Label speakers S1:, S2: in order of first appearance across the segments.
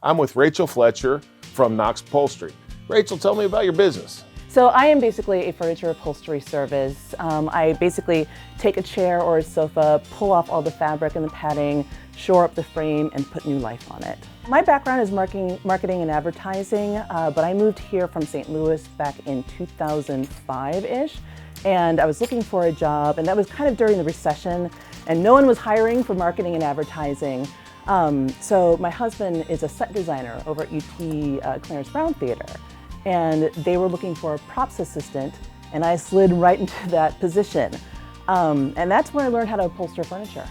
S1: I'm with Rachel Fletcher from Knox Upholstery. Rachel, tell me about your business.
S2: So I am basically a furniture upholstery service. I basically take a chair or a sofa, pull off all the fabric and the padding, shore up the frame, and put new life on it. My background is marketing and advertising, but I moved here from St. Louis back in 2005-ish, and I was looking for a job, and that was kind of during the recession, and no one was hiring for marketing and advertising. So my husband is a set designer over at UT Clarence Brown Theater, and they were looking for a props assistant, and I slid right into that position. And that's where I learned how to upholster furniture.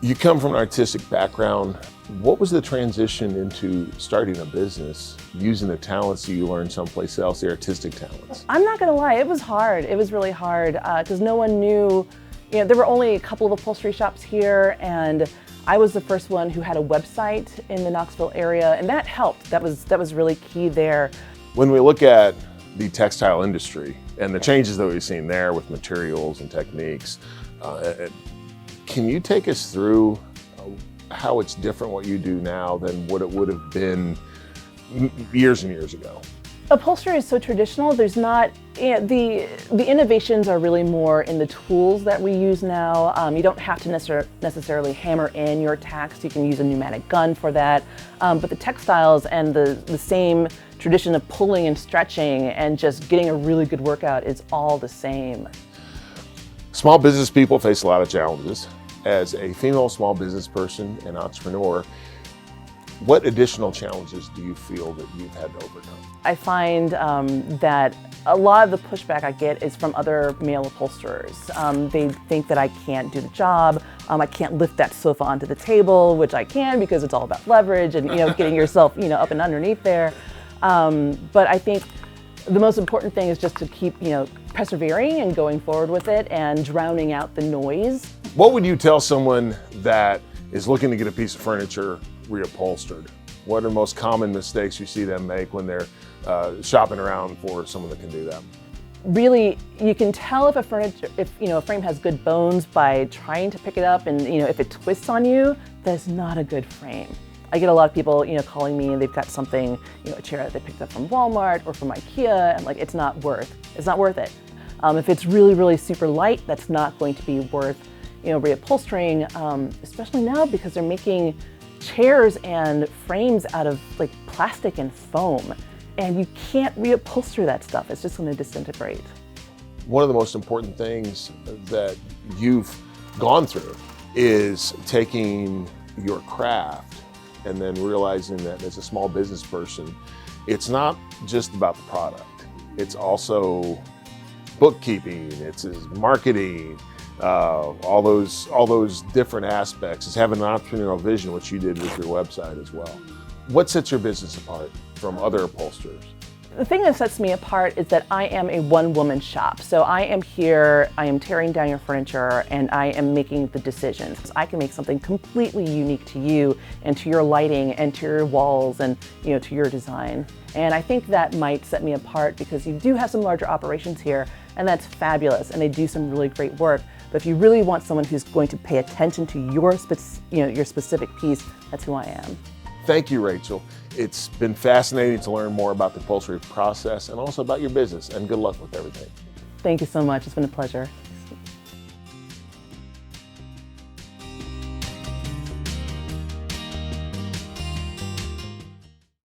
S1: You come from an artistic background. What was the transition into starting a business using the talents you learned someplace else, the artistic talents?
S2: I'm not gonna lie, it was hard. It was really hard because no one knew, there were only a couple of upholstery shops here, and I was the first one who had a website in the Knoxville area, and that helped. That was really key there.
S1: When we look at the textile industry and the changes that we've seen there with materials and techniques, can you take us through how it's different what you do now than what it would have been years and years ago?
S2: Upholstery is so traditional. There's not, the innovations are really more in the tools that we use now. You don't have to necessarily hammer in your tacks. You can use a pneumatic gun for that. But the textiles and the same tradition of pulling and stretching and just getting a really good workout is all the same.
S1: Small business people face a lot of challenges. As a female small business person and entrepreneur, what additional challenges do you feel that you've had to overcome?
S2: I find that a lot of the pushback I get is from other male upholsterers. They think that I can't do the job. I can't lift that sofa onto the table, which I can because it's all about leverage and getting yourself up and underneath there. But I think the most important thing is just to keep persevering and going forward with it and drowning out the noise.
S1: What would you tell someone that is looking to get a piece of furniture reupholstered? What are the most common mistakes you see them make when they're shopping around for someone that can do that?
S2: Really, you can tell if a frame has good bones by trying to pick it up, and if it twists on you, that's not a good frame. I get a lot of people calling me, and they've got something, a chair that they picked up from Walmart or from IKEA, and it's not worth it. If it's really, really super light, that's not going to be worth reupholstering, especially now because they're making chairs and frames out of plastic and foam, and you can't reupholster that stuff. It's just going to disintegrate.
S1: One of the most important things that you've gone through is taking your craft and then realizing that as a small business person, it's not just about the product. It's also bookkeeping, it's marketing, all those different aspects. It's having an entrepreneurial vision, which you did with your website as well. What sets your business apart from other upholsterers?
S2: The thing that sets me apart is that I am a one-woman shop. So I am here, I am tearing down your furniture, and I am making the decisions. I can make something completely unique to you and to your lighting and to your walls and to your design. And I think that might set me apart because you do have some larger operations here, and that's fabulous, and they do some really great work. But if you really want someone who's going to pay attention to your specific piece, that's who I am.
S1: Thank you, Rachel. It's been fascinating to learn more about the upholstery process and also about your business, and good luck with everything.
S2: Thank you so much. It's been a pleasure.